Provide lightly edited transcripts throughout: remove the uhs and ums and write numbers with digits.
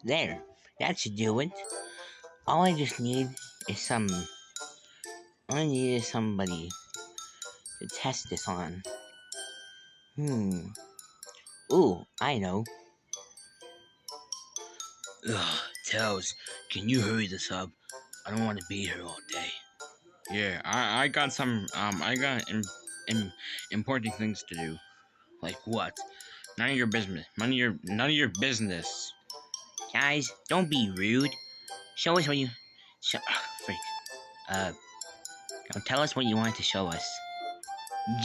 There, that should do it. All I just need is all I need is somebody to test this on. Ooh, I know. Ugh, Tails, can you hurry this up? I don't want to be here all day. Yeah, I got important things to do. Like what? None of your business. None of your business. Guys, don't be rude. Show us what you. Freak. Now tell us what you want to show us.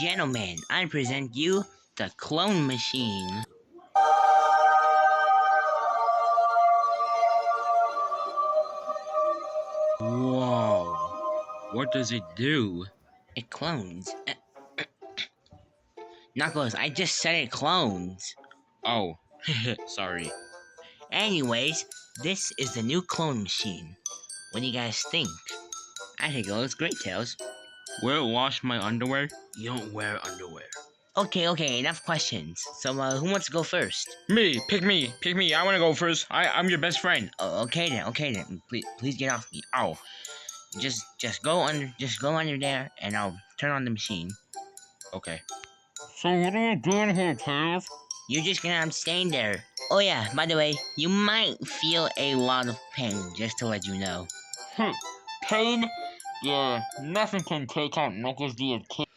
Gentlemen, I present you the clone machine. Whoa. What does it do? It clones. Knuckles, I just said it clones. Oh, sorry. Anyways, this is the new clone machine. What do you guys think? I think it looks great, Tails. Will it wash my underwear? You don't wear underwear. Okay, enough questions. So, who wants to go first? Me, pick me. I want to go first. I'm your best friend. Oh, okay then. Please get off me. Ow. Just go under there, and I'll turn on the machine. Okay. So what are you doing here, Tails? You're just gonna staying there. Oh yeah, by the way, you might feel a lot of pain, just to let you know. Pain? Yeah, nothing can take out Knuckles the kid.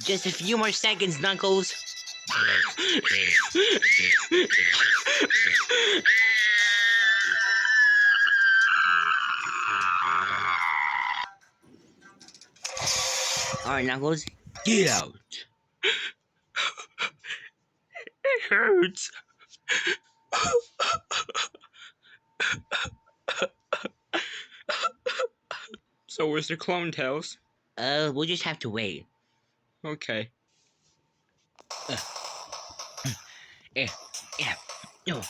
Just a few more seconds, Knuckles. Alright, Knuckles, Get out. it hurts. So where's the clone, Tails? We'll just have to wait. Okay. Yeah. No.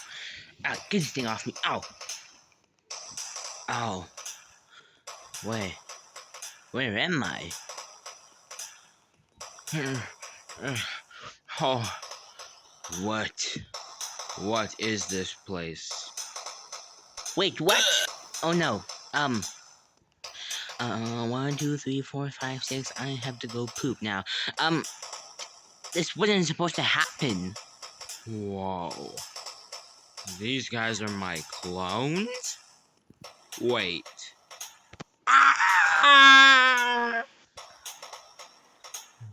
Get this thing off me. Ow. Ow. Where am I? Oh. What is this place? Wait, what? Oh no. 1, 2, 3, 4, 5, 6. I have to go poop now. This wasn't supposed to happen. Whoa. These guys are my clones? Wait.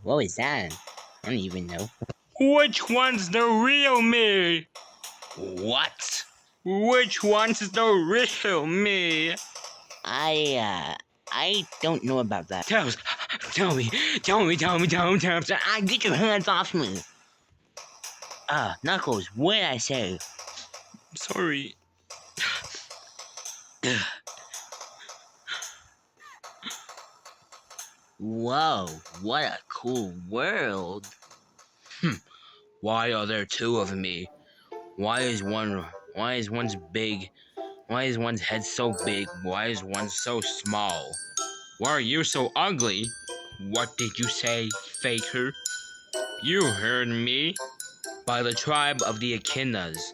What was that? I don't even know. Which one's the real me? What? Which one's the real me? I don't know about that. Tails, tell me. Get your hands off me. Knuckles, what did I say? Sorry. Whoa, what a cool world. Why are there two of me? Why is one's big? Why is one's head so big? Why is one so small? Why are you so ugly? What did you say, faker? You heard me. By the tribe of the Echidnas,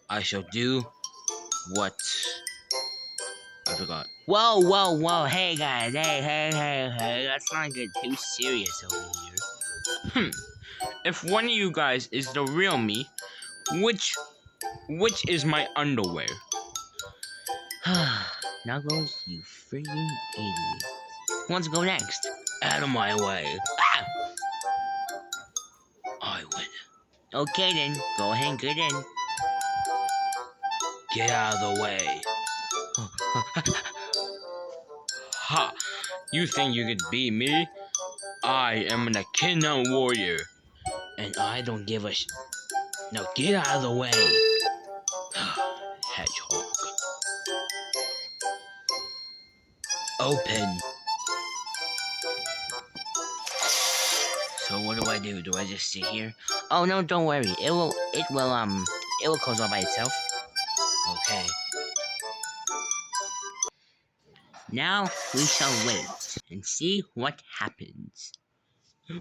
I shall do what... I forgot. Whoa, hey guys, hey, let's not get too serious over here. If one of you guys is the real me, which is my underwear? Knuckles, you freaking idiot. Who wants to go next? Out of my way. Ah! I win. Okay then, go ahead and get in. Get out of the way. Ha! You think you could beat me? I am an Echidna warrior, and I don't give a Now get out of the way. Hedgehog. Open. So what do I do? Do I just sit here? Oh no, don't worry. It will close all by itself. Okay. Now we shall wait and see what happens.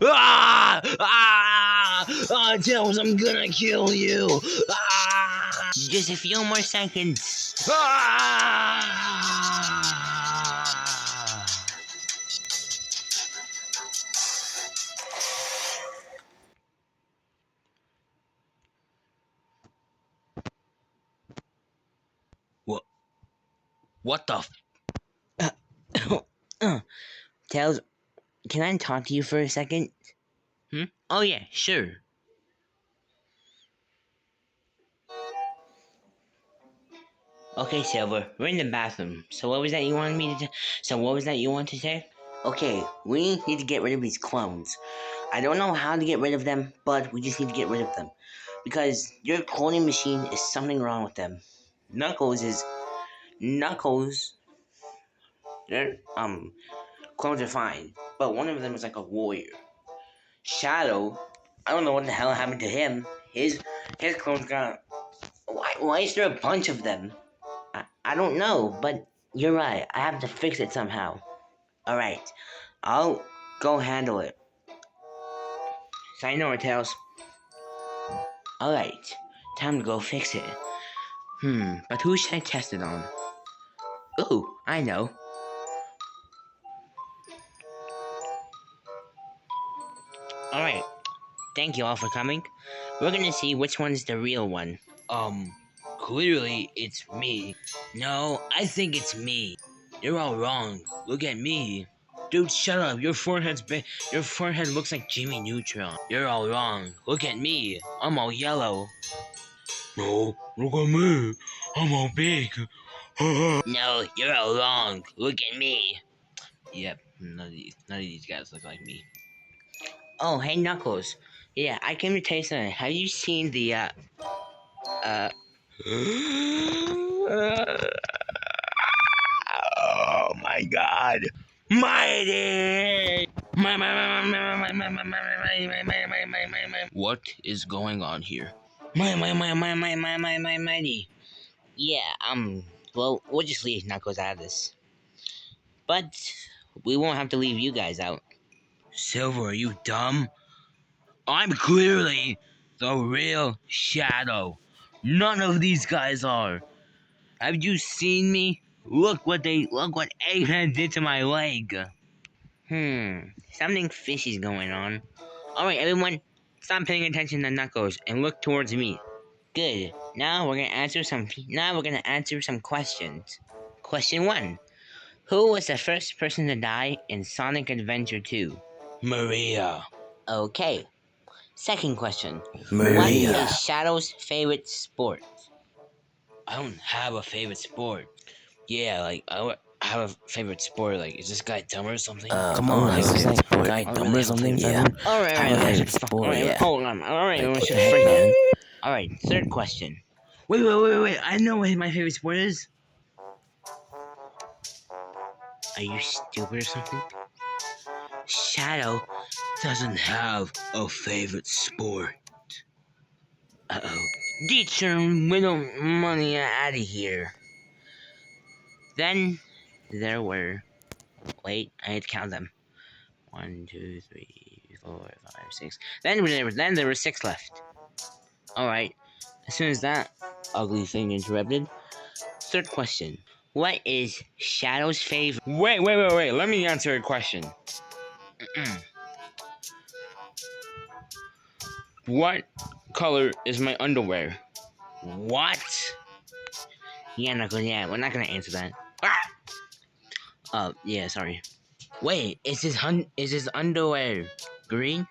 Ah! Ah! Ah! Tails, I'm gonna kill you! Ah! Just a few more seconds. Ah! What? What the? Tails, can I talk to you for a second? Oh yeah, sure. Okay, Silver, we're in the bathroom. So what was that you wanted me to? So what was that you wanted to say? Okay, we need to get rid of these clones. I don't know how to get rid of them, but we just need to get rid of them because your cloning machine is something wrong with them. Knuckles. Their clones are fine, but one of them is like a warrior. Shadow, I don't know what the hell happened to him. His clones got. Why is there a bunch of them? I don't know, but you're right. I have to fix it somehow. Alright, I'll go handle it. Sayonara, Tails. Alright, time to go fix it. But who should I test it on? Ooh, I know. Alright, thank you all for coming. We're gonna see which one's the real one. Clearly it's me. No, I think it's me. You're all wrong. Look at me. Dude, shut up. Your forehead's big. Your forehead looks like Jimmy Neutron. You're all wrong. Look at me. I'm all yellow. No, look at me. I'm all big. No, you're all wrong. Look at me. Yep, none of these guys look like me. Oh, hey Knuckles. Yeah, I came to tell you something. Have you seen the uh Oh my god. Mighty! What is going on here? mighty. Yeah, well, we'll just leave Knuckles out of this. But we won't have to leave you guys out. Silver, are you dumb? I'm clearly the real Shadow. None of these guys are. Have you seen me? Look what Egghead did to my leg. Something fishy's going on. Alright, everyone, stop paying attention to Knuckles and look towards me. Good. Now we're gonna answer some questions. Question 1. Who was the first person to die in Sonic Adventure 2? Maria. Okay. Second question. Maria. What is Shadow's favorite sport? I don't have a favorite sport. Yeah, like I have a favorite sport. Like, is this guy dumb or something? Come on, I was like, guy dumb or something? Yeah. Alright, I have a alright, favorite sport, yeah. hold on. Alright, Like, we what should the heck, freak man? Alright, third question. Wait. I know what my favorite sport is. Are you stupid or something? Shadow doesn't have a favorite sport. Uh-oh. Get your little money out of here. Then there were. Wait, I need to count them. 1, 2, 3, 4, 5, 6. Then there were 6 left. Alright. As soon as that ugly thing interrupted. Third question. What is Shadow's favorite? Wait. Let me answer a question. What color is my underwear? What? Yeah, Knuckles, yeah, we're not gonna answer that. Ah! Yeah, sorry. Wait, is his underwear green?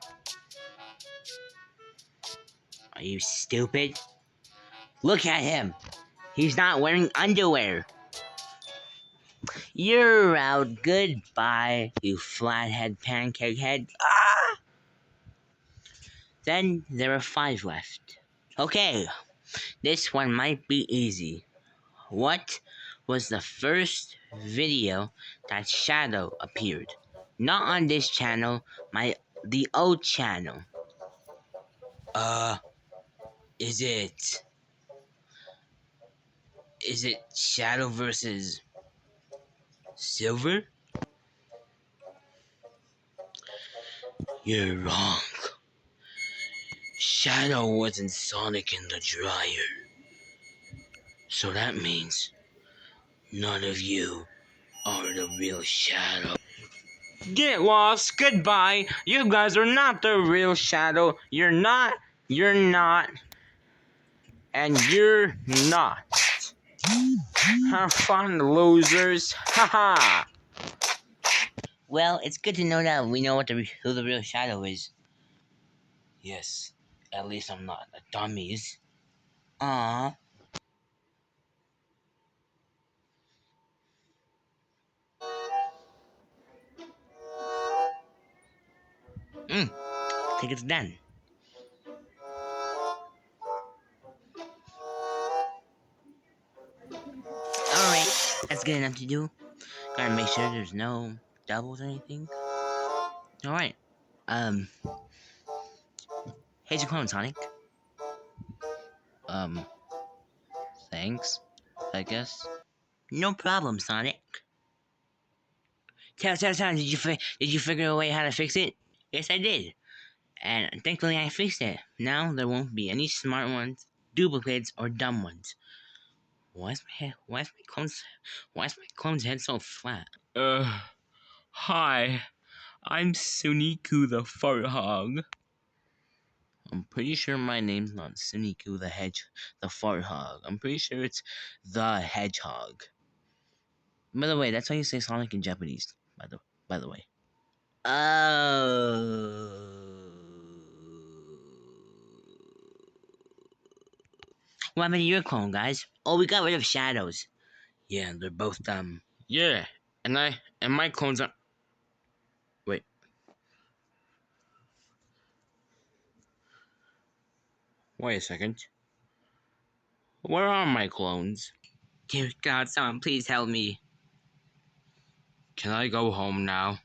Are you stupid? Look at him. He's not wearing underwear. You're out. Goodbye, you flathead pancake head. Ah! Then there are 5 left. Okay, this one might be easy. What was the first video that Shadow appeared? Not on this channel, the old channel. Uh, is it Shadow versus Silver? You're wrong. Shadow wasn't Sonic in the dryer. So that means none of you are the real Shadow. Get lost. Goodbye. You guys are not the real Shadow. You're not, and you're not. Have fun, losers. Haha. Well, it's good to know that we know who the real Shadow is. Yes, at least I'm not a dummies. Aww. I think it's done. Alright, that's good enough to do. Gotta make sure there's no doubles or anything. Alright. Um, here's your clone, Sonic. Um, thanks, I guess. No problem, Sonic. Tell, did you figure a way how to fix it? Yes, I did. And thankfully I fixed it. Now there won't be any smart ones, duplicates, or dumb ones. Why is my clone's head so flat? Hi, I'm Suniku the Farthog. I'm pretty sure my name's not Suniku the Farthog. I'm pretty sure it's the Hedgehog. By the way, that's how you say Sonic in Japanese. By the way. Oh. What happened to your clone, guys? Oh, we got rid of shadows. Yeah, they're both dumb. Yeah, and my clones are. Wait. Wait a second. Where are my clones? Dear God, someone please help me. Can I go home now?